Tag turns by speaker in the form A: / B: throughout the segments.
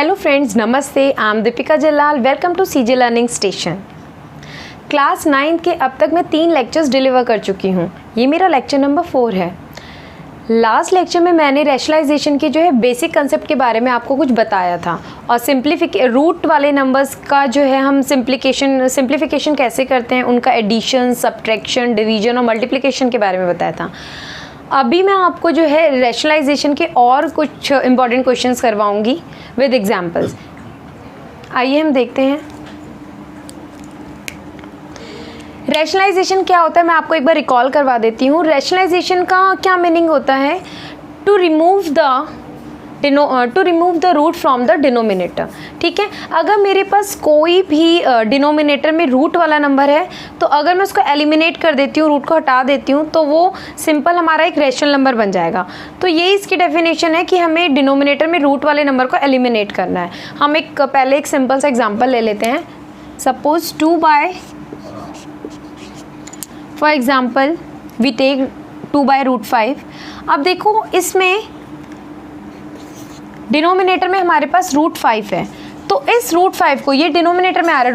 A: Hello friends, नमस्ते। I am Deepika Jalal. Welcome to CJ learning station. Class 9 के अब तक मैं 3 लेक्चर्स डिलीवर कर चुकी हूँ। ये मेरा लेक्चर नंबर 4 है। लास्ट लेक्चर में मैंने रैशनलाइजेशन के जो है बेसिक कंसेप्ट के बारे में आपको कुछ बताया था और रूट वाले नंबर्स का जो है हम सिंप्लीफिकेशन कैसे करते हैं, उनका एडिशन, सब्ट्रैक्शन, डिवीजन और मल्टीप्लिकेशन के बारे में बताया था। अभी मैं आपको जो है रैशनलाइजेशन के और कुछ इंपॉर्टेंट क्वेश्चंस करवाऊंगी विद एग्जांपल्स। आइए हम देखते हैं रैशनलाइजेशन क्या होता है। मैं आपको एक बार रिकॉल करवा देती हूँ। रैशनलाइजेशन का क्या मीनिंग होता है? To remove the root from the denominator. ठीक है, अगर मेरे पास कोई भी डिनोमिनेटर में रूट वाला नंबर है तो अगर मैं उसको एलिमिनेट कर देती हूँ, रूट को हटा देती हूँ, तो वो सिंपल हमारा एक रैशनल नंबर बन जाएगा। तो ये इसकी डेफिनेशन है कि हमें डिनोमिनेटर में रूट वाले नंबर को एलिमिनेट करना है। हम पहले एक सिंपल सा एग्जाम्पल ले लेते हैं। Suppose 2/, for example we take 2/√5। अब देखो, इसमें डिनोमिनेटर में हमारे पास √5 है, तो इस √5 को, ये डिनोमिनेटर में आ रहा है,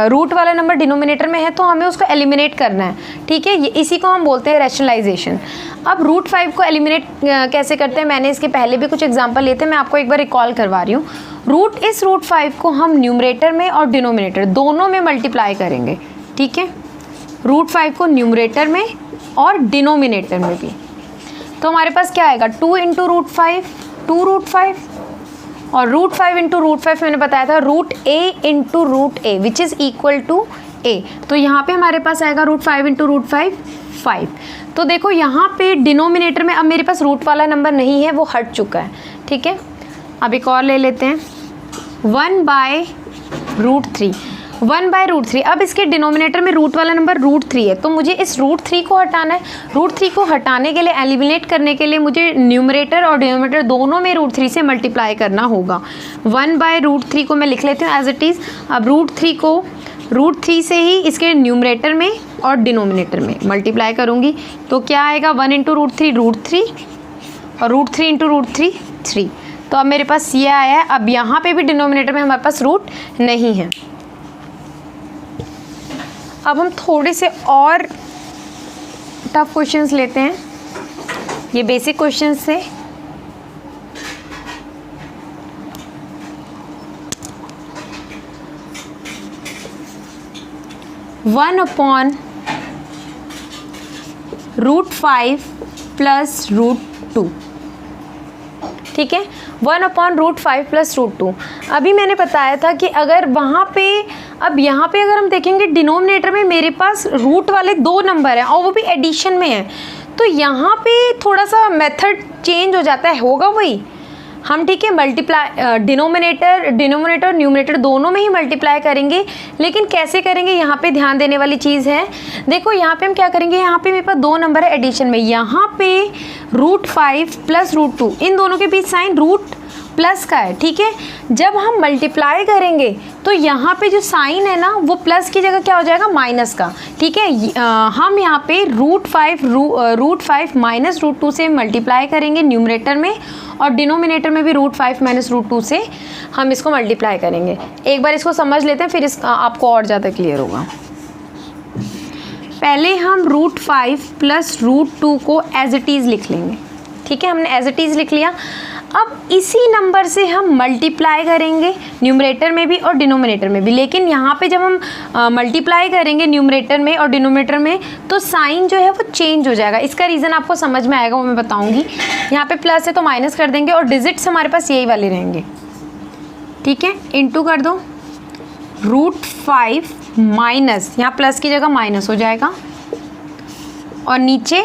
A: रूट वाला नंबर डिनोमिनेटर में है तो हमें उसको एलिमिनेट करना है। ठीक है, इसी को हम बोलते हैं रैशनलाइजेशन। अब √5 को एलिमिनेट कैसे करते हैं, मैंने इसके पहले भी कुछ एग्जांपल लिए थे, मैं आपको एक बार रिकॉल करवा रही हूँ। इस √5 को हम न्यूमरेटर में और डिनोमिनेटर दोनों में मल्टीप्लाई करेंगे। ठीक है, √5 को न्यूमरेटर में और डिनोमिनेटर में भी। तो हमारे पास क्या आएगा? 2 × √5, 2√5, और √5 × √5 मैंने बताया था √a × √a which is equal to a। तो यहाँ पे हमारे पास आएगा √5 × √5 5। तो देखो यहाँ पे डिनोमिनेटर में अब मेरे पास रूट वाला नंबर नहीं है, वो हट चुका है। ठीक है, अब एक और ले लेते हैं, 1/√3। 1/√3। अब इसके डिनोमिनेटर में रूट वाला नंबर √3 है, तो मुझे इस √3 को हटाना है। √3 को हटाने के लिए, एलिमिनेट करने के लिए मुझे न्यूमरेटर और डिनोमिनेटर दोनों में √3 से मल्टीप्लाई करना होगा। 1/√3 को मैं लिख लेती हूँ एज इट इज़। अब √3 को √3 से ही इसके न्यूमरेटर में और डिनोमिनेटर में मल्टीप्लाई करूँगी, तो क्या आएगा? 1 × √3 √3 और √3 × √3 3। तो अब मेरे पास ये आया है। अब यहाँ पे भी डिनोमिनेटर में हमारे पास रूट नहीं है। अब हम थोड़े से और टफ क्वेश्चंस लेते हैं, ये बेसिक क्वेश्चंस से। (1/√5 + √2). ठीक है, 1/√5 + √2। अभी मैंने बताया था कि अगर वहाँ पे, अब यहाँ पे अगर हम देखेंगे डिनोमिनेटर में मेरे पास रूट वाले 2 नंबर हैं और वो भी एडिशन में है, तो यहाँ पे थोड़ा सा मेथड चेंज हो जाता है, होगा वही हम। ठीक है, मल्टीप्लाई डिनोमिनेटर और न्यूमरेटर दोनों में ही मल्टीप्लाई करेंगे, लेकिन कैसे करेंगे यहाँ पे ध्यान देने वाली चीज़ है। देखो यहाँ पे हम क्या करेंगे, यहाँ पे मेरे पास 2 नंबर है एडिशन में, यहाँ पे √5 + √2, इन दोनों के बीच साइन रूट प्लस का है। ठीक है, जब हम मल्टीप्लाई करेंगे तो यहाँ पे जो साइन है ना, वो प्लस की जगह क्या हो जाएगा? माइनस का। ठीक है, हम यहाँ पे √5 - √2 से मल्टीप्लाई करेंगे न्यूमरेटर में, और डिनोमिनेटर में भी √5 - √2 से हम इसको मल्टीप्लाई करेंगे। एक बार इसको समझ लेते हैं, फिर आपको और ज़्यादा क्लियर होगा। पहले हम √5 + √2 को एज इट इज़ लिख लेंगे। ठीक है, हमने एज इट इज़ लिख लिया। अब इसी नंबर से हम मल्टीप्लाई करेंगे न्यूमरेटर में भी और डिनोमिनेटर में भी, लेकिन यहाँ पे जब हम मल्टीप्लाई करेंगे न्यूमरेटर में और डिनोमिनेटर में तो साइन जो है वो चेंज हो जाएगा। इसका रीज़न आपको समझ में आएगा, वो मैं बताऊँगी। यहाँ पे प्लस है तो माइनस कर देंगे, और डिजिट्स हमारे पास यही वाले रहेंगे। ठीक है, इंटू कर दो, √5 माइनस, यहाँ प्लस की जगह माइनस हो जाएगा, और नीचे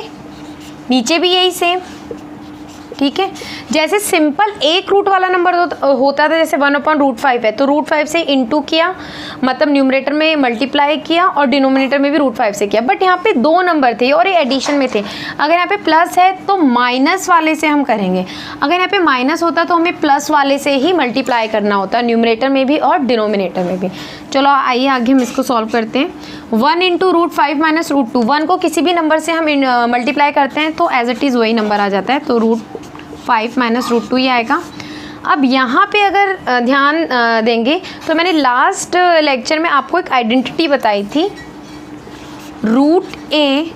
A: भी यही सेम। ठीक है, जैसे सिंपल एक रूट वाला नंबर होता था, जैसे 1/√5 है तो √5 से इंटू किया, मतलब न्यूमरेटर में मल्टीप्लाई किया और डिनोमिनेटर में भी √5 से किया। बट यहाँ पे 2 नंबर थे और ये एडिशन में थे। अगर यहाँ पे प्लस है तो माइनस वाले से हम करेंगे, अगर यहाँ पे माइनस होता तो हमें प्लस वाले से ही मल्टीप्लाई करना होता, न्यूमरेटर में भी और डिनोमिनेटर में भी। चलो आइए आगे हम इसको सॉल्व करते हैं। 1 × √5 - √2, 1 को किसी भी नंबर से हम मल्टीप्लाई करते हैं तो एज इट इज़ वही नंबर आ जाता है, तो √5 - √2 ही आएगा। अब यहाँ पे अगर ध्यान देंगे तो मैंने लास्ट लेक्चर में आपको एक आइडेंटिटी बताई थी, root a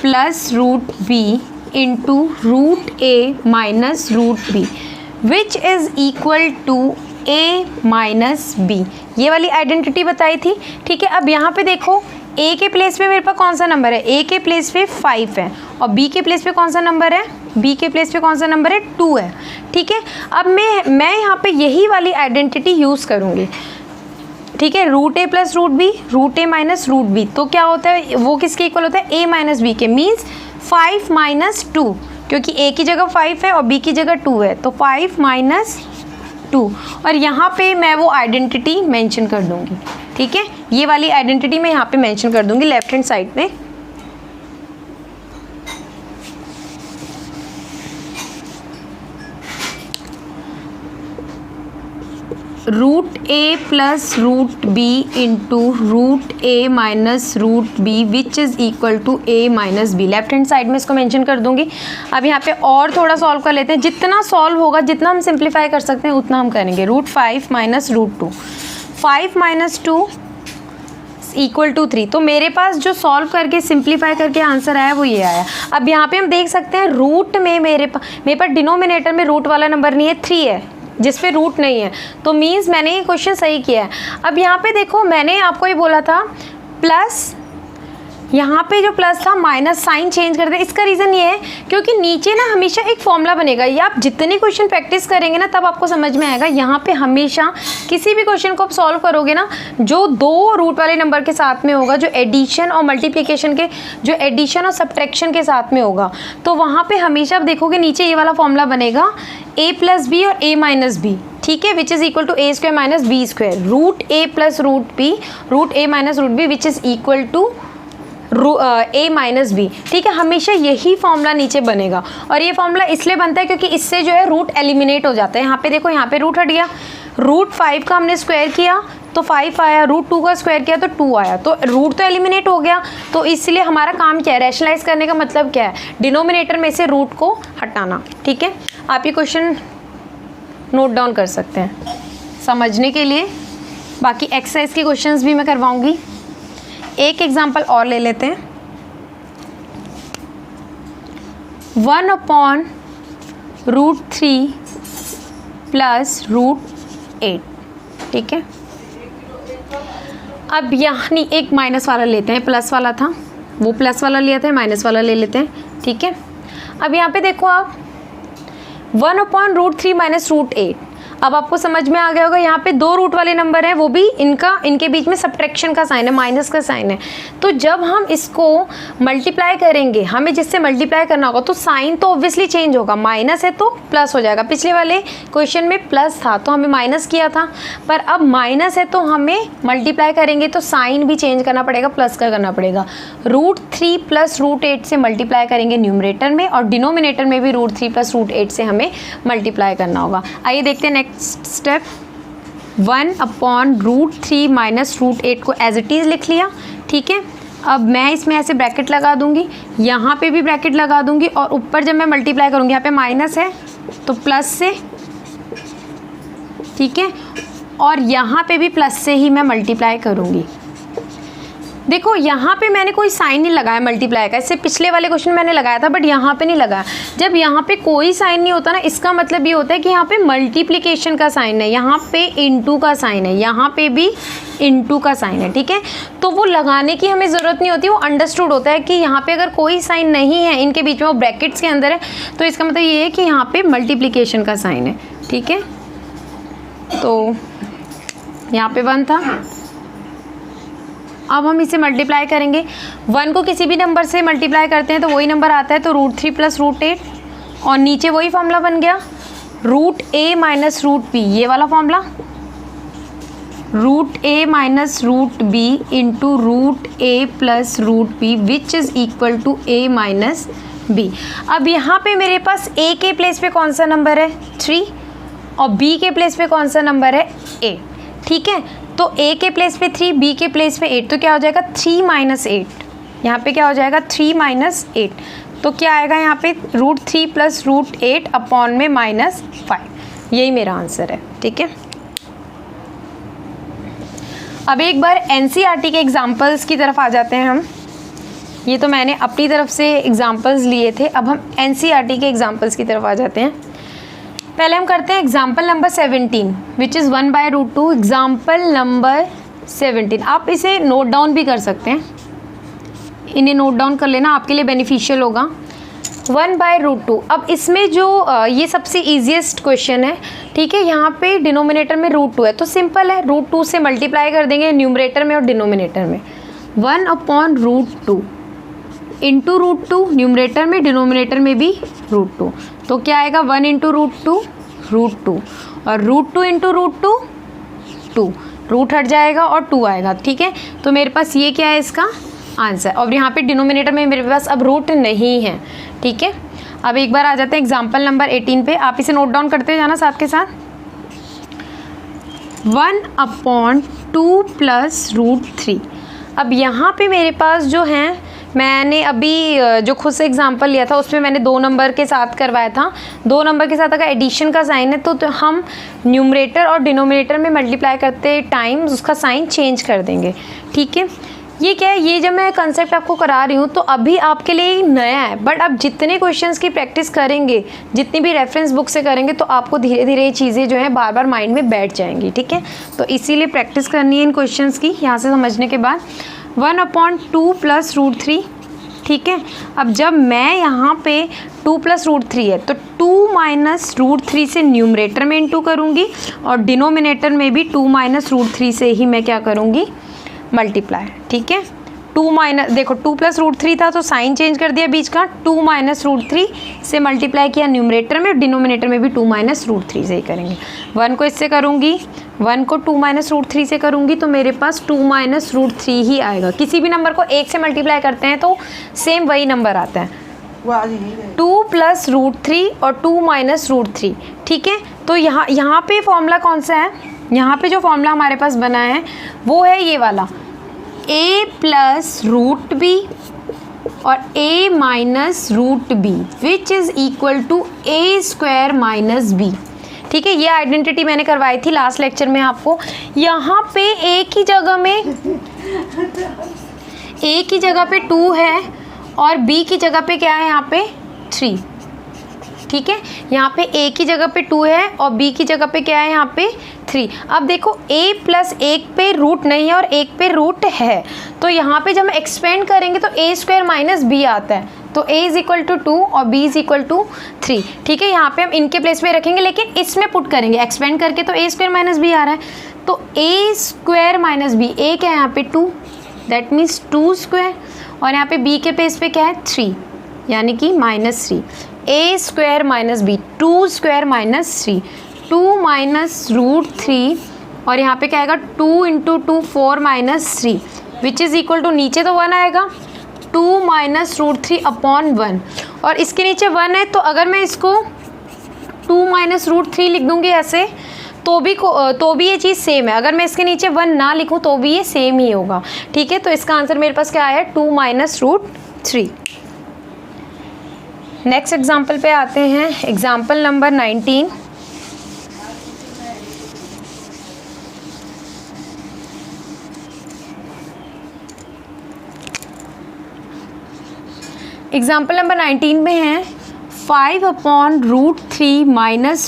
A: plus root b into root a minus root b which is equal to a minus b, ये वाली आइडेंटिटी बताई थी। ठीक है, अब यहाँ पे देखो ए के प्लेस पे मेरे पास कौन सा नंबर है, ए के प्लेस पे 5 है और बी के प्लेस पे कौन सा नंबर है, बी के प्लेस पे कौन सा नंबर है, 2 है। ठीक है, अब मैं यहाँ पे यही वाली आइडेंटिटी यूज़ करूँगी। ठीक है, root a plus root b, root a minus root B, तो क्या होता है वो किसके इक्वल होता है, ए माइनस बी के, मीन्स 5 माइनस 2, क्योंकि ए की जगह 5 है और बी की जगह 2 है, तो 5 माइनस 2, और यहाँ पे मैं वो आइडेंटिटी मेंशन कर दूँगी। ठीक है, ये वाली आइडेंटिटी मैं यहाँ पे मेंशन कर दूँगी लेफ्ट हैंड साइड में। Root a plus root b into root a minus root b which is equal to a minus b, left hand side में इसको मेंशन कर दूंगी। अब यहाँ पे और थोड़ा सॉल्व कर लेते हैं, जितना सॉल्व होगा, जितना हम सिंप्लीफाई कर सकते हैं उतना हम करेंगे। Root 5 minus root 2, 5 minus 2 equal to 3, तो मेरे पास जो सॉल्व करके सिंप्लीफाई करके आंसर आया वो ये आया। अब यहाँ पे हम देख सकते हैं रूट में मेरे पास डिनोमिनेटर में रूट वाला नंबर नहीं है, 3 है जिस पे रूट नहीं है, तो मीन्स मैंने ये क्वेश्चन सही किया है। अब यहाँ पे देखो मैंने आपको ये बोला था प्लस, यहाँ पे जो प्लस था माइनस साइन चेंज कर दे। इसका रीज़न ये है क्योंकि नीचे ना हमेशा एक फॉर्मूला बनेगा, ये आप जितने क्वेश्चन प्रैक्टिस करेंगे ना तब आपको समझ में आएगा। यहाँ पे हमेशा किसी भी क्वेश्चन को आप सॉल्व करोगे ना, जो 2 रूट वाले नंबर के साथ में होगा, जो एडिशन और मल्टीप्लिकेशन के, जो एडिशन और सब्ट्रैक्शन के साथ में होगा, तो वहाँ पर हमेशा आप देखोगे नीचे ये वाला फॉर्मूला बनेगा, ए प्लस बी और ए माइनस बी। ठीक है, which is equal to a square minus b square, root a plus root b, root a minus root b which is equal to a minus b. ठीक है, हमेशा यही formula नीचे बनेगा, और ये फॉर्मूला इसलिए बनता है क्योंकि इससे जो है रूट एलिमिनेट हो जाता है। यहाँ पे देखो, यहाँ पे रूट हट गया, रूट 5 का हमने स्क्वायर किया तो 5 आया, रूट 2 का स्क्वायर किया तो 2 आया, तो रूट तो एलिमिनेट हो गया। तो इसलिए हमारा काम क्या है, रैशनलाइज करने का मतलब क्या है, डिनोमिनेटर में से रूट को हटाना। ठीक है, आप ये क्वेश्चन नोट डाउन कर सकते हैं समझने के लिए। बाकी एक्सरसाइज के क्वेश्चंस भी मैं करवाऊंगी। एक एग्जांपल और ले लेते हैं, 1/√3 प्लस √8। ठीक है, अब यहाँ नहीं, एक माइनस वाला लेते हैं, प्लस वाला था वो प्लस वाला लिया था, माइनस वाला ले लेते हैं। ठीक है, अब यहाँ पे देखो आप 1/√3 माइनस √8, अब आपको समझ में आ गया होगा, यहाँ पे 2 रूट वाले नंबर हैं, वो भी इनके बीच में सब्ट्रैक्शन का साइन है, माइनस का साइन है। तो जब हम इसको मल्टीप्लाई करेंगे, हमें जिससे मल्टीप्लाई करना होगा, तो साइन तो ऑब्वियसली चेंज होगा, माइनस है तो प्लस हो जाएगा। पिछले वाले क्वेश्चन में प्लस था तो हमें माइनस किया था, पर अब माइनस है तो हमें मल्टीप्लाई करेंगे तो साइन भी चेंज करना पड़ेगा, प्लस का करना पड़ेगा। √3 प्लस √8 से मल्टीप्लाई करेंगे न्यूमरेटर में, और डिनोमिनेटर में भी √3 प्लस √8 से हमें मल्टीप्लाई करना होगा। आइए देखते हैं नेक्स्ट स्टेप। 1/√3 माइनस √8 को एज इट इज़ लिख लिया। ठीक है, अब मैं इसमें ऐसे ब्रैकेट लगा दूंगी, यहाँ पे भी ब्रैकेट लगा दूंगी, और ऊपर जब मैं मल्टीप्लाई करूँगी, यहाँ पे माइनस है तो प्लस से, ठीक है, और यहाँ पे भी प्लस से ही मैं मल्टीप्लाई करूँगी। देखो यहाँ पे मैंने कोई साइन नहीं लगाया मल्टीप्लाई का, इससे पिछले वाले क्वेश्चन मैंने लगाया था, बट यहाँ पे नहीं लगाया। जब यहाँ पे कोई साइन नहीं होता ना, इसका मतलब ये होता है कि यहाँ पे मल्टीप्लिकेशन का साइन है, यहाँ पे इनटू का साइन है, यहाँ पे भी इनटू का साइन है। ठीक है, तो वो लगाने की हमें ज़रूरत नहीं होती, वो अंडरस्टूड होता है कि यहाँ पे अगर कोई साइन नहीं है इनके बीच में, वो ब्रैकेट्स के अंदर है, तो इसका मतलब ये है कि यहाँ पे मल्टीप्लिकेशन का साइन है। ठीक है, तो यहाँ पे 1 था, अब हम इसे मल्टीप्लाई करेंगे। 1 को किसी भी नंबर से मल्टीप्लाई करते हैं तो वही नंबर आता है, तो √3 प्लस √8, और नीचे वही फॉर्मूला बन गया, √a माइनस √b, ये वाला formula, √a minus √b into √a plus √b which is equal to a minus b। अब यहाँ पे मेरे पास a के प्लेस पे कौन सा नंबर है, 3, और b के प्लेस पे कौन सा नंबर है, 8। ठीक है, तो a के प्लेस पे 3, b के प्लेस पे 8, तो क्या हो जाएगा 3 माइनस 8, यहाँ पे क्या हो जाएगा 3 माइनस 8, तो क्या आएगा यहाँ पे √3 प्लस √8 अपॉन में -5। यही मेरा आंसर है, ठीक है। अब एक बार एनसीईआरटी के एग्जाम्पल्स की तरफ आ जाते हैं हम। ये तो मैंने अपनी तरफ से एग्जाम्पल्स लिए थे, अब हम एनसीईआरटी के एग्जाम्पल्स की तरफ आ जाते हैं। पहले हम करते हैं example number 17 which is 1/√2। Example number 17, आप इसे नोट डाउन भी कर सकते हैं, इन्हें नोट डाउन कर लेना, आपके लिए बेनिफिशियल होगा। 1/√2। अब इसमें जो ये सबसे ईजीएस्ट क्वेश्चन है, ठीक है। यहाँ पे डिनोमिनेटर में √2 है तो सिंपल है, √2 से मल्टीप्लाई कर देंगे न्यूमरेटर में और डिनोमिनेटर में। 1/√2 इंटू √2 न्यूमरेटर में, डिनोमिनेटर में भी √2, तो क्या आएगा 1 इंटू √2 √2 और √2 इंटू √2 2, रूट हट जाएगा और 2 आएगा, ठीक है। तो मेरे पास ये क्या है इसका आंसर। और यहाँ पे डिनोमिनेटर में मेरे पास अब रूट नहीं है, ठीक है। अब एक बार आ जाते हैं एग्जाम्पल नंबर 18 पे, आप इसे नोट डाउन करते जाना साथ के साथ। 1/2 + √3। अब यहाँ पे मेरे पास जो है, मैंने अभी जो खुद से एग्जाम्पल लिया था उसमें मैंने 2 नंबर के साथ करवाया था। 2 नंबर के साथ अगर एडिशन का साइन है तो हम न्यूमरेटर और डिनोमिनेटर में मल्टीप्लाई करते टाइम उसका साइन चेंज कर देंगे, ठीक है। ये क्या है, ये जब मैं कंसेप्ट आपको करा रही हूँ तो अभी आपके लिए नया है, बट अब जितने क्वेश्चंस की प्रैक्टिस करेंगे, जितनी भी रेफरेंस बुक से करेंगे, तो आपको धीरे धीरे ये चीज़ें जो है बार बार माइंड में बैठ जाएंगी, ठीक है। तो इसीलिए प्रैक्टिस करनी है इन क्वेश्चंस की। यहाँ से समझने के बाद 1/2 + √3, ठीक है। अब जब मैं यहाँ पे 2 + √3 है तो 2 - √3 से न्यूमरेटर में इंटू करूँगी और डिनोमिनेटर में भी 2 - √3 से ही मैं क्या करूँगी, मल्टीप्लाई, ठीक है। 2 देखो 2 + √3 था तो साइन चेंज कर दिया बीच का, 2 - √3 से मल्टीप्लाई किया न्यूमरेटर में और डिनोमिनेटर में भी 2 - √3 से ही करेंगे। 1 को इससे करूँगी, 1 को 2 - √3 से करूँगी तो मेरे पास 2 - √3 ही आएगा। किसी भी नंबर को 1 से मल्टीप्लाई करते हैं तो सेम वही नंबर आता है, 2 + √3 और 2 - √3, ठीक है। तो यहाँ पे फॉर्मूला कौन सा है, यहाँ पे जो फॉर्मूला हमारे पास बना है वो है ये वाला, a + √b और a - √b which is equal to a² - b, ठीक है। ये आइडेंटिटी मैंने करवाई थी लास्ट लेक्चर में आपको। यहाँ पे a की जगह पे 2 है और b की जगह पे क्या है, यहाँ पे 3, ठीक है। यहाँ पे a की जगह पे 2 है और b की जगह पे क्या है, यहाँ पे 3। अब देखो a + 1 पे रूट नहीं है और 1 पे रूट है, तो यहाँ पे जब हम एक्सपेंड करेंगे तो a² - b आता है, तो a = 2 और b = 3, ठीक है। यहाँ पे हम इनके प्लेस पे रखेंगे, लेकिन इसमें पुट करेंगे एक्सपेंड करके तो a² - b आ रहा है, तो a² - b, a क्या है यहाँ पे 2, दैट मीन्स 2² और यहाँ पे b के प्लेस पे क्या है 3, यानी कि -3, a² - b, 2² - 3, 2 - √3 और यहाँ पे क्या आएगा 2 × 2 4 - 3 विच इज़ इक्वल टू, नीचे तो 1 आएगा, 2 - √3/1 और इसके नीचे 1 है, तो अगर मैं इसको 2 - √3 लिख दूँगी ऐसे तो भी ये चीज़ सेम है। अगर मैं इसके नीचे 1 ना लिखूँ तो भी ये सेम ही होगा, ठीक है। तो इसका आंसर मेरे पास क्या आया, 2 - √3। नेक्स्ट एग्जाम्पल पे आते हैं, एग्जाम्पल नंबर 19। एग्जाम्पल नंबर 19 में है 5/√3 -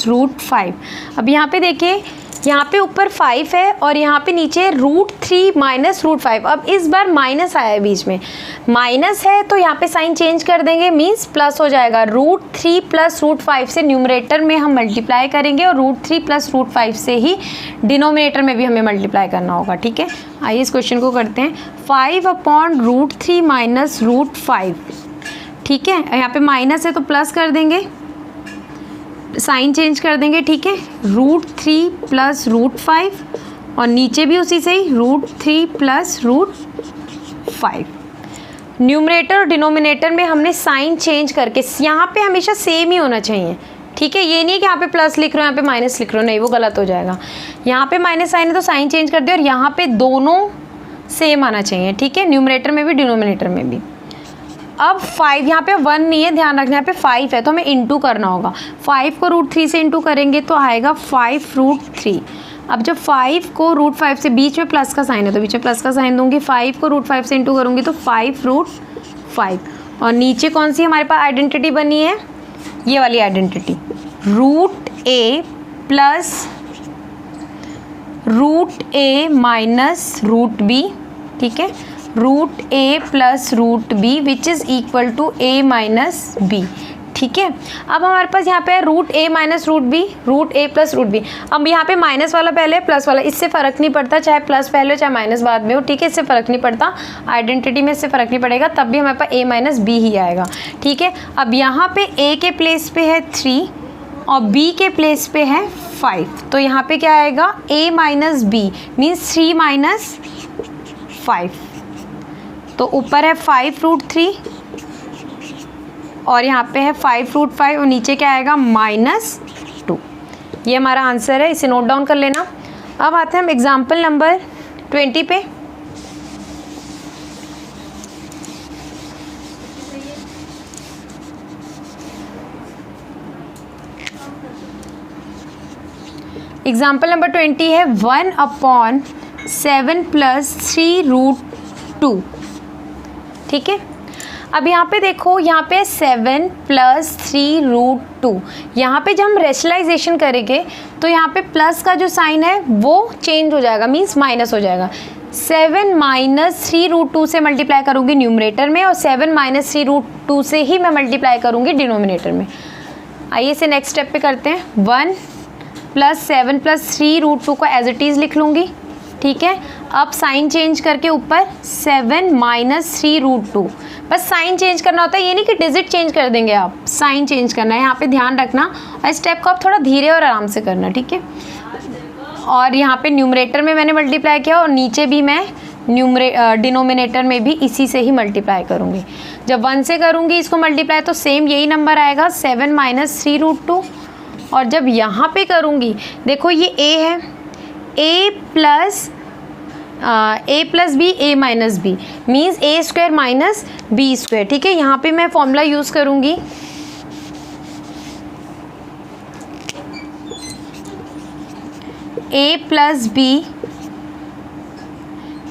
A: √5। अब यहाँ पे देखिए, यहाँ पे ऊपर 5 है और यहाँ पे नीचे √3 - √5। अब इस बार माइनस आया है बीच में, माइनस है तो यहाँ पे साइन चेंज कर देंगे, मीन्स प्लस हो जाएगा। √3 + √5 से न्यूमरेटर में हम मल्टीप्लाई करेंगे और √3 + √5 से ही डिनोमिनेटर में भी हमें मल्टीप्लाई करना होगा, ठीक है। आइए इस क्वेश्चन को करते हैं। 5/√3 - √5, ठीक है। यहाँ पे माइनस है तो प्लस कर देंगे, साइन चेंज कर देंगे, ठीक है। √3 + √5 और नीचे भी उसी से ही √3 + √5। न्यूमरेटर और डिनोमिनेटर में हमने साइन चेंज करके, यहाँ पे हमेशा सेम ही होना चाहिए, ठीक है। ये नहीं कि यहाँ पे प्लस लिख रहे हो यहाँ पे माइनस लिख रहे हो, नहीं, वो गलत हो जाएगा। यहाँ पे माइनस साइन है तो साइन चेंज कर दिया और यहाँ पे दोनों सेम आना चाहिए, ठीक है, न्यूमरेटर में भी डिनोमिनेटर में भी। अब 5 यहाँ पे 1 नहीं है, ध्यान रखना, यहाँ पे 5 है तो हमें इंटू करना होगा। 5 को √3 से इंटू करेंगे तो आएगा 5√3। अब जब 5 को √5 से, बीच में प्लस का साइन है तो बीच में प्लस का साइन दूंगी, 5 को √5 से इंटू करूँगी तो 5√5। और नीचे कौन सी हमारे पास आइडेंटिटी बनी है, ये वाली identity, √a plus √a minus √b, ठीक है, √a plus √b which is equal to a minus b, ठीक है। अब हमारे पास यहाँ पे है √a minus √b, √a plus √b। अब यहाँ पे माइनस वाला पहले प्लस वाला, इससे फ़र्क नहीं पड़ता, चाहे प्लस पहले हो चाहे माइनस बाद में हो, ठीक है, इससे फ़र्क नहीं पड़ता, आइडेंटिटी में इससे फ़र्क नहीं पड़ेगा, तब भी हमारे पास a माइनस b ही आएगा, ठीक है। अब यहाँ पे a के प्लेस पे है 3 और b के प्लेस पे है 5, तो यहाँ पे क्या आएगा, a minus b means 3 minus 5, तो ऊपर है 5√3 और यहाँ पे है 5√5 और नीचे क्या आएगा, -2। ये हमारा आंसर है, इसे नोट डाउन कर लेना। अब आते हैं हम एग्जाम्पल नंबर 20 पे। एग्जाम्पल नंबर 20 है 1/7 + 3√2, ठीक है। अब यहाँ पे देखो, यहाँ पे 7 + 3√2, यहाँ पे जब हम रेशनलाइजेशन करेंगे तो यहाँ पे प्लस का जो साइन है वो चेंज हो जाएगा, मीन्स माइनस हो जाएगा। 7 - 3√2 से मल्टीप्लाई करूँगी न्यूमरेटर में और 7 - 3√2 से ही मैं मल्टीप्लाई करूँगी डिनोमिनेटर में। आइए इसे नेक्स्ट स्टेप पे करते हैं। 1 + 7 + 3√2 को एज इट इज़ लिख लूँगी, ठीक है। अब साइन चेंज करके ऊपर 7 - 3√2, बस साइन चेंज करना होता है, ये नहीं कि डिजिट चेंज कर देंगे आप, साइन चेंज करना है, यहाँ पे ध्यान रखना, और स्टेप को आप थोड़ा धीरे और आराम से करना, ठीक है। और यहाँ पे न्यूमरेटर में मैंने मल्टीप्लाई किया और नीचे भी मैं डिनोमिनेटर में भी इसी से ही मल्टीप्लाई करूँगी। जब 1 से करूँगी इसको मल्टीप्लाई तो सेम यही नंबर आएगा, 7 - 3√2। और जब यहाँ पे करूँगी, देखो ये a है, a + b a minus b means a² minus b², ठीक है। यहाँ पे मैं फॉर्मूला यूज़ करूँगी, a + b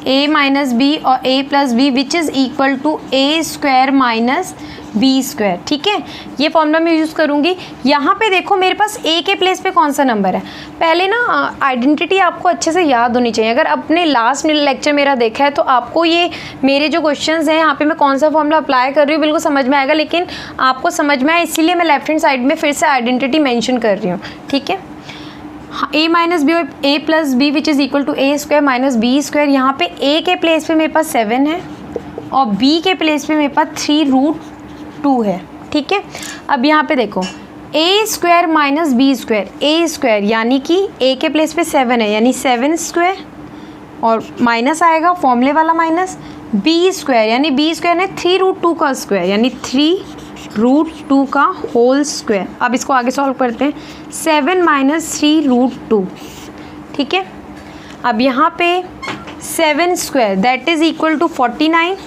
A: a minus b और a + b which is equal to a² minus b², ठीक है। ये फॉर्मूला मैं यूज़ करूँगी। यहाँ पे देखो मेरे पास a के प्लेस पे कौन सा नंबर है, पहले ना आइडेंटिटी आपको अच्छे से याद होनी चाहिए। अगर आपने लास्ट लेक्चर मेरा देखा है तो आपको ये मेरे जो क्वेश्चंस हैं यहाँ पे मैं कौन सा फॉर्मूला अप्लाई कर रही हूँ बिल्कुल समझ में आएगा, लेकिन आपको समझ में आए इसीलिए मैं लेफ्ट हैंड साइड में फिर से आइडेंटिटी मैंशन कर रही हूँ, ठीक है। a माइनस बी और a plus b which is equal to a² minus b²। यहाँ पे a के प्लेस पे मेरे पास 7 है और b के प्लेस पे मेरे पास 3√2 है, ठीक है। अब यहाँ पे देखो a² माइनस b², a² यानी कि a के प्लेस पे 7 है यानी 7² और माइनस आएगा फॉर्मूले वाला माइनस, b² यानी b² ने 3√2 का स्क्वायर यानी 3√2 का होल स्क्वायर। अब इसको आगे सॉल्व करते हैं, 7 - 3√2, ठीक है। अब यहाँ पे 7² दैट इज़ इक्वल टू 49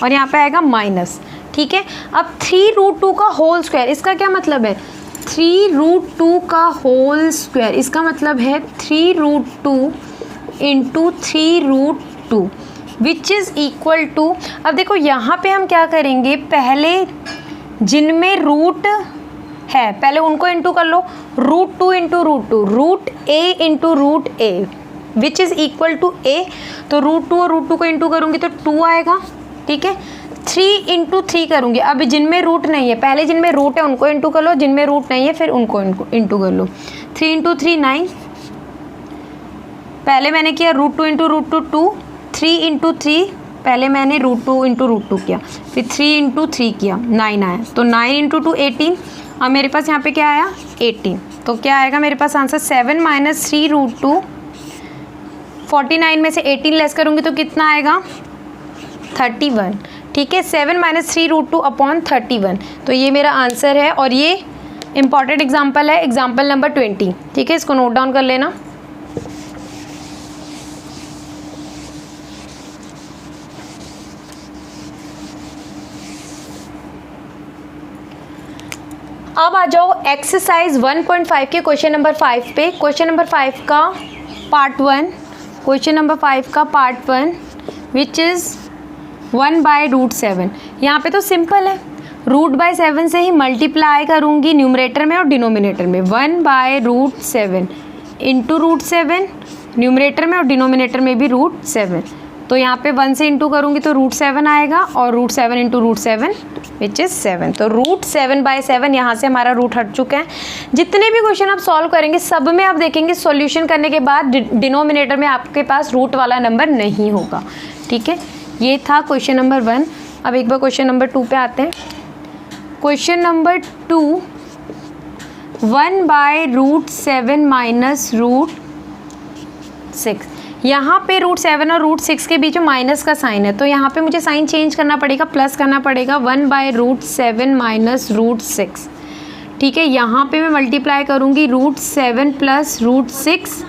A: और यहाँ पे आएगा माइनस, ठीक है। अब 3√2 का होल स्क्वायर, इसका क्या मतलब है, 3√2 का होल स्क्वायर, इसका मतलब है 3√2 × 3√2 विच इज़ इक्वल टू, अब देखो यहाँ पे हम क्या करेंगे, पहले जिनमें रूट है पहले उनको इंटू कर लो, √2 × √2 √a × √a which is equal to a, तो √2 और √2 को इंटू करूँगी तो 2 आएगा, ठीक है। 3 × 3 करूँगी, अब जिनमें रूट नहीं है पहले जिनमें रूट है उनको इंटू कर लो, जिनमें रूट नहीं है फिर उनको इंटू कर लो। 3 × 3 9, पहले मैंने किया √2 × √2 2, 3 × 3 पहले मैंने √2 × √2 किया, फिर 3 × 3 किया, 9 आया, तो 9 × 2 18। अब मेरे पास यहाँ पे क्या आया 18, तो क्या आएगा मेरे पास आंसर 7 - 3√2। 49 में से 18 लेस करूँगी तो कितना आएगा 31, ठीक है। 7 - 3√2 अपॉन 31, तो ये मेरा आंसर है और ये इंपॉर्टेंट एग्जाम्पल है, एग्जाम्पल नंबर 20, ठीक है। इसको नोट डाउन कर लेना। अब आ जाओ एक्सरसाइज 1.5 के क्वेश्चन नंबर 5 पे। क्वेश्चन नंबर 5 का पार्ट 1, क्वेश्चन नंबर 5 का पार्ट 1 विच इज़ 1/√7। यहाँ पे तो सिंपल है, √7 से ही मल्टीप्लाई करूँगी न्यूमरेटर में और डिनोमिनेटर में। 1/√7 इंटू √7 न्यूमरेटर में और डिनोमिनेटर में भी √7। तो यहाँ पे 1 से इंटू करूँगी तो √7 आएगा और √7 इंटू √7 विच इज़ 7। तो √7/7 यहाँ से हमारा रूट हट चुका है। जितने भी क्वेश्चन आप सॉल्व करेंगे सब में आप देखेंगे सॉल्यूशन करने के बाद डिनोमिनेटर में आपके पास रूट वाला नंबर नहीं होगा। ठीक है, ये था क्वेश्चन नंबर 1। अब एक बार क्वेश्चन नंबर 2 पे आते हैं। Question number 2, 1/√7 minus √6। यहाँ पे √7 और √6 के बीच में माइनस का साइन है, तो यहाँ पे मुझे साइन चेंज करना पड़ेगा, प्लस करना पड़ेगा। 1/√7 माइनस √6। ठीक है, यहाँ पे मैं मल्टीप्लाई करूँगी √7 प्लस √6,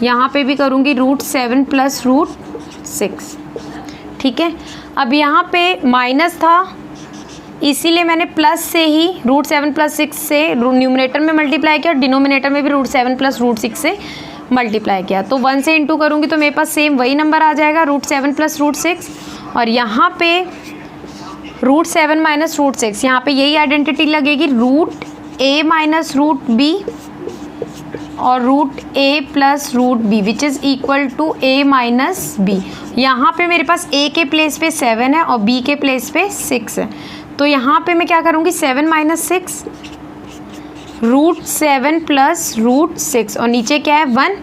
A: यहाँ पे भी करूँगी √7 प्लस √6। ठीक है, अब यहाँ पे माइनस था इसीलिए मैंने प्लस से ही √7 प्लस 6 से न्यूमरेटर में मल्टीप्लाई किया और डिनोमिनेटर में भी √7 प्लस √6 से मल्टीप्लाई किया। तो 1 से इंटू करूँगी तो मेरे पास सेम वही नंबर आ जाएगा, √7 प्लस √6। और यहाँ पे √7 माइनस √6, यहाँ पे यही आइडेंटिटी लगेगी, √a माइनस √b और √a plus √b which is equal to a minus b। यहाँ पे मेरे पास a के प्लेस पे 7 है और b के प्लेस पे 6 है। तो यहाँ पे मैं क्या करूँगी, 7 माइनस 6, √7 प्लस √6 और नीचे क्या है 1।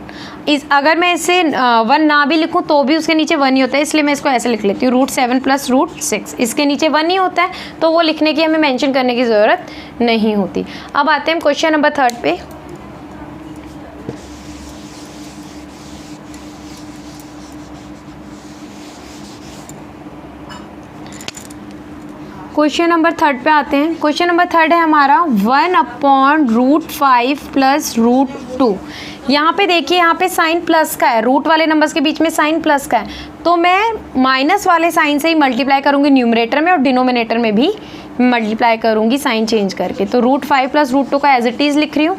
A: अगर मैं इसे 1 ना भी लिखूँ तो भी उसके नीचे 1 ही होता है, इसलिए मैं इसको ऐसे लिख लेती हूँ, √7 प्लस √6। इसके नीचे 1 ही होता है तो वो लिखने की हमें मेंशन करने की ज़रूरत नहीं होती। अब आते हैं क्वेश्चन नंबर 3 पे। क्वेश्चन नंबर 3 पे आते हैं। क्वेश्चन नंबर 3 है हमारा 1/√5 प्लस √2। यहाँ पे देखिए, यहाँ पे साइन प्लस का है, रूट वाले नंबर्स के बीच में साइन प्लस का है, तो मैं माइनस वाले साइन से ही मल्टीप्लाई करूँगी न्यूमरेटर में और डिनोमिनेटर में भी मल्टीप्लाई करूँगी साइन चेंज करके। तो √5 प्लस √2 का एज इट इज़ लिख रही हूँ।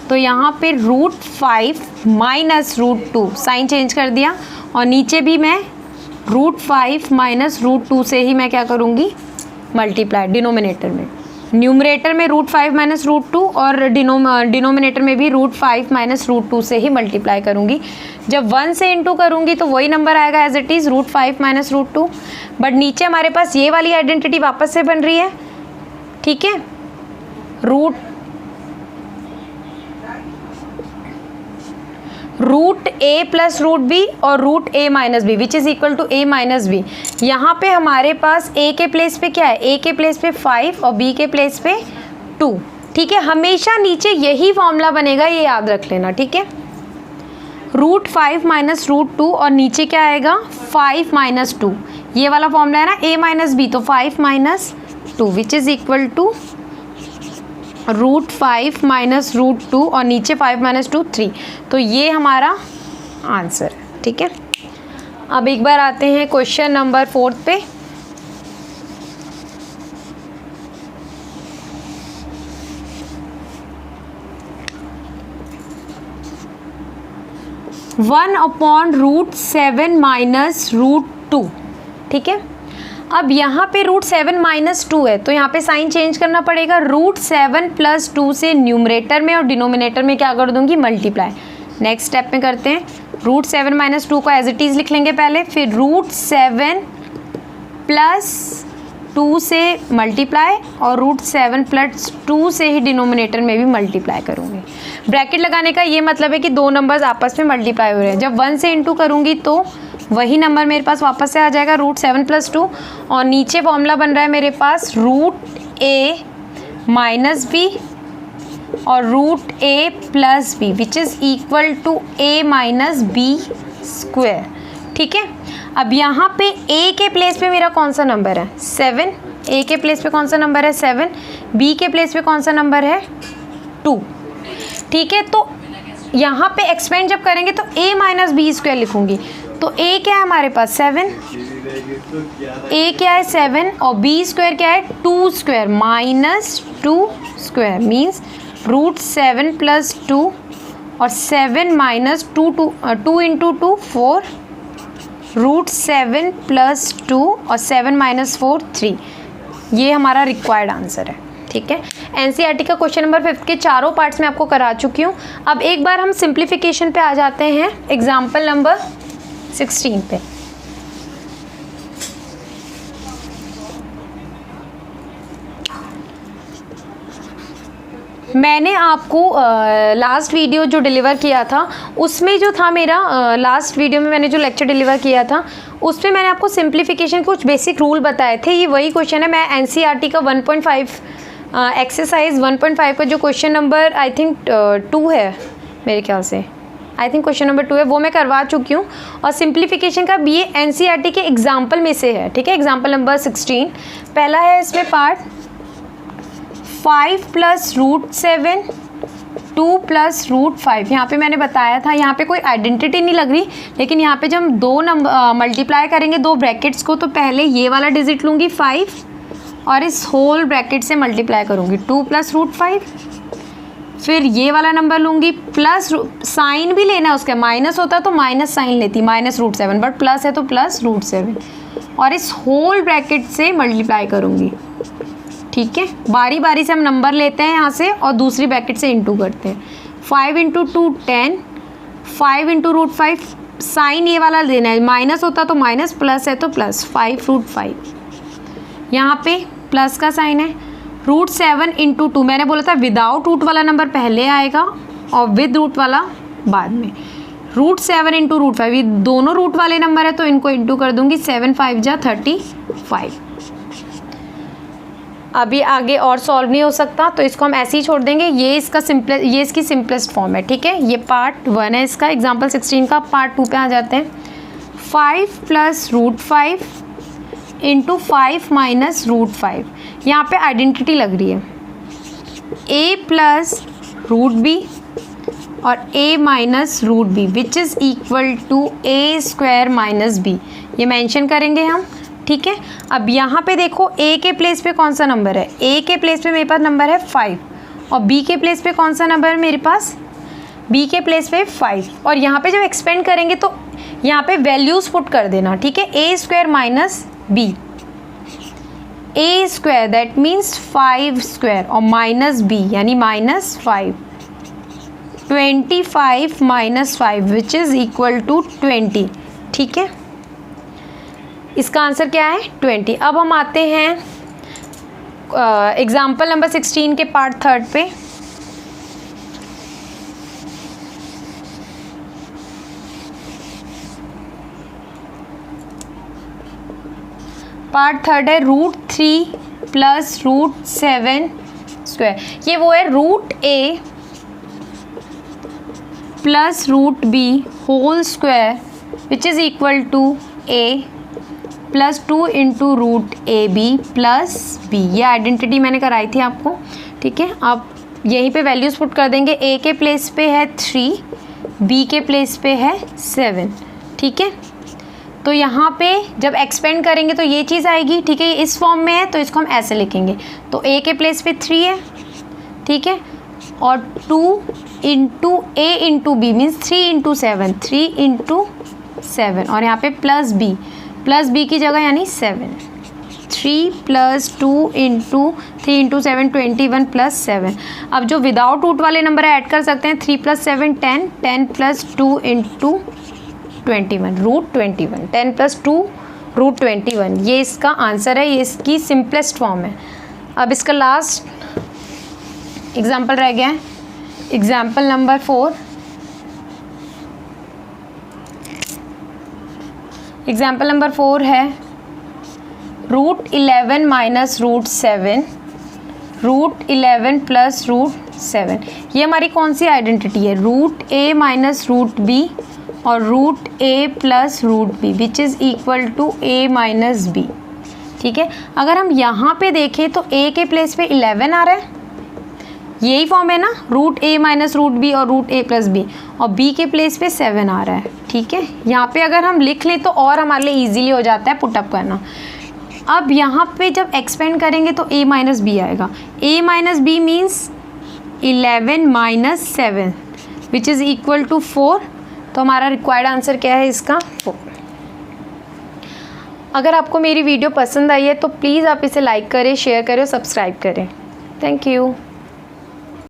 A: तो यहाँ पे √5 माइनस √2 साइन चेंज कर दिया और नीचे भी मैं √5 माइनस √2 से ही मैं क्या करूँगी, मल्टीप्लाई डिनोमिनेटर में। न्यूमरेटर में √5 माइनस √2 और डिनोमिनेटर में भी √5 माइनस √2 से ही मल्टीप्लाई करूँगी। जब 1 से इंटू करूँगी तो वही नंबर आएगा as it is, √5 minus √2। But नीचे हमारे पास ये वाली आइडेंटिटी वापस से बन रही है। ठीक है, √a प्लस √b और √a minus b which is equal to a minus b। यहाँ पे हमारे पास a के प्लेस पे क्या है, a के प्लेस पे 5 और b के प्लेस पे 2। ठीक है, हमेशा नीचे यही फॉर्मूला बनेगा, ये याद रख लेना। ठीक है, √5 माइनस √2 और नीचे क्या आएगा, 5 माइनस 2, ये वाला फॉर्मूला है ना, a माइनस b, तो 5 minus 2 which is equal to √5 minus √2 और नीचे 5 माइनस 2 3। तो ये हमारा आंसर है। ठीक है, अब एक बार आते हैं क्वेश्चन नंबर 4 पे। (1/√7 माइनस √2). ठीक है, अब यहाँ पे √7 माइनस 2 है तो यहाँ पे साइन चेंज करना पड़ेगा, √7 प्लस 2 से न्यूमरेटर में और डिनोमिनेटर में क्या कर दूँगी, मल्टीप्लाई। नेक्स्ट स्टेप में करते हैं, √7 माइनस 2 को एज इट इज़ लिख लेंगे पहले, फिर √7 प्लस 2 से मल्टीप्लाई और √7 प्लस 2 से ही डिनोमिनेटर में भी मल्टीप्लाई करूँगी। ब्रैकेट लगाने का ये मतलब है कि दो नंबर्स आपस में मल्टीप्लाई हो रहे हैं। जब 1 से इंटू करूँगी तो वही नंबर मेरे पास वापस से आ जाएगा, √7 प्लस 2 और नीचे फॉर्मूला बन रहा है मेरे पास √a माइनस b और √a plus b which is equal to a minus b square. ठीक है, अब यहाँ पे a के प्लेस पे मेरा कौन सा नंबर है, 7। a के प्लेस पे कौन सा नंबर है, 7। b के प्लेस पे कौन सा नंबर है, 2। ठीक है, तो यहाँ पे एक्सपेंड जब करेंगे तो a माइनस b स्क्वायर लिखूँगी। तो a क्या है हमारे पास, 7, ए क्या है 7 और बी स्क्वायर क्या है 2 square minus 2 square means root 7 plus 2 और 7 माइनस 2 इंटू 2 4 रूट 7 प्लस 2 और 7 माइनस 4 3। ये हमारा रिक्वायर्ड आंसर है। ठीक है, एनसीईआरटी का क्वेश्चन नंबर 5 के चारों पार्ट्स में आपको करा चुकी हूँ। अब एक बार हम सिंप्लीफिकेशन पे आ जाते हैं एग्जाम्पल नंबर 16 पे। मैंने आपको लास्ट वीडियो जो डिलीवर किया था उसमें जो था मेरा लास्ट वीडियो में मैंने जो लेक्चर डिलीवर किया था उसमें मैंने आपको सिंप्लीफिकेशन कुछ बेसिक रूल बताए थे। ये वही क्वेश्चन है। मैं एनसीईआरटी का 1.5 एक्सरसाइज 1.5 का जो क्वेश्चन नंबर आई थिंक 2 है मेरे ख्याल से, आई थिंक क्वेश्चन नंबर 2 है, वो मैं करवा चुकी हूँ। और सिंप्लीफिकेशन का भी ये एनसीईआरटी के एग्जाम्पल में से है। ठीक है, एग्जाम्पल नंबर 16 पहला है इसमें part 5 plus root 7 2 plus root 5। यहाँ पे मैंने बताया था यहाँ पे कोई आइडेंटिटी नहीं लग रही, लेकिन यहाँ पे जब हम दो नंबर मल्टीप्लाई करेंगे दो ब्रैकेट्स को, तो पहले ये वाला डिजिट लूँगी 5 और इस होल ब्रैकेट से मल्टीप्लाई करूँगी 2 प्लस रूट 5। फिर ये वाला नंबर लूँगी प्लस, साइन भी लेना है उसका, माइनस होता तो माइनस साइन लेती माइनस रूट 7, बट प्लस है तो प्लस रूट 7 और इस होल ब्रैकेट से मल्टीप्लाई करूँगी। ठीक है, बारी बारी से हम नंबर लेते हैं यहाँ से और दूसरी ब्रैकेट से इंटू करते हैं। 5 इंटू 2 10, 5 इंटू रूट 5, साइन ये वाला देना है, माइनस होता तो माइनस, प्लस है तो प्लस 5 रूट 5। यहाँ पे प्लस का साइन है। रूट 7 इंटू 2, मैंने बोला था विदाउट रूट वाला नंबर पहले आएगा और विद रूट वाला बाद में। रूट 7 इंटू रूट 5, ये दोनों रूट वाले नंबर है तो इनको इंटू कर दूंगी, 7 5 जा 35। अभी आगे और सॉल्व नहीं हो सकता तो इसको हम ऐसे ही छोड़ देंगे। ये इसकी सिंपलेस्ट फॉर्म है। ठीक है, ये पार्ट 1 है इसका एग्जाम्पल 16 का। पार्ट 2 पे आ जाते हैं। 5 plus root 5 into 5 minus root 5। यहाँ पे आइडेंटिटी लग रही है, a प्लस रूट बी और a minus root b which is equal to a square minus b। ये मेंशन करेंगे हम। ठीक है, अब यहाँ पे देखो a के प्लेस पे कौन सा नंबर है, a के प्लेस पे मेरे पास नंबर है 5 और b के प्लेस पे कौन सा नंबर है मेरे पास, b के प्लेस पे 5। और यहाँ पे जब एक्सपेंड करेंगे तो यहाँ पे वैल्यूज़ पुट कर देना। ठीक है, a square minus b, a square that means 5 square और माइनस b यानी minus 5, 25 minus 5 which is equal to 20। ठीक है, इसका आंसर क्या है 20। अब हम आते हैं एग्जाम्पल नंबर 16 के पार्ट 3 पे। पार्ट 3 है रूट 3 प्लस रूट 7 स्क्वायर। ये वो है root a plus root b whole square which is equal to a plus 2 into root a b plus b. ये आइडेंटिटी मैंने कराई थी आपको। ठीक है, आप यहीं पे वैल्यूज़ पुट कर देंगे। a के प्लेस पे है 3, b के प्लेस पे है 7। ठीक है, तो यहाँ पे जब एक्सपेंड करेंगे तो ये चीज़ आएगी। ठीक है, ये इस फॉर्म में है तो इसको हम ऐसे लिखेंगे। तो a के प्लेस पे 3 है। ठीक है, और 2 into a into b means 3 into 7, 3 into 7 और यहाँ पे प्लस b की जगह यानी 7। 3 प्लस 2 इंटू 3 इंटू 7 21 प्लस 7। अब जो विदाउट रूट वाले नंबर ऐड कर सकते हैं। 3 plus 7 10, 10 plus 2 into 21 root 21, 10 plus 2 root 21। ये इसका आंसर है, ये इसकी सिंपलेस्ट फॉर्म है। अब इसका लास्ट एग्जाम्पल रह गया है, एग्जाम्पल नंबर 4। एग्जाम्पल नंबर 4 है root 11 minus root 7 root 11 plus root 7। ये हमारी कौन सी आइडेंटिटी है, root a minus root b और root a plus root b which is equal to a minus b। ठीक है, अगर हम यहाँ पे देखें तो a के प्लेस पे 11 आ रहा है, यही फॉर्म है ना, root a minus root b और रूट ए प्लस बी, और बी के प्लेस पे 7 आ रहा है, ठीक है। यहाँ पे अगर हम लिख लें तो और हमारे लिए ईजिली हो जाता है पुटअप करना। अब यहाँ पे जब एक्सपेंड करेंगे तो a माइनस बी आएगा, a minus b means 11 minus 7 which is equal to 4। तो हमारा रिक्वायर्ड आंसर क्या है इसका, 4। अगर आपको मेरी वीडियो पसंद आई है तो प्लीज़ आप इसे लाइक करें, शेयर करें और सब्सक्राइब करें। Thank you.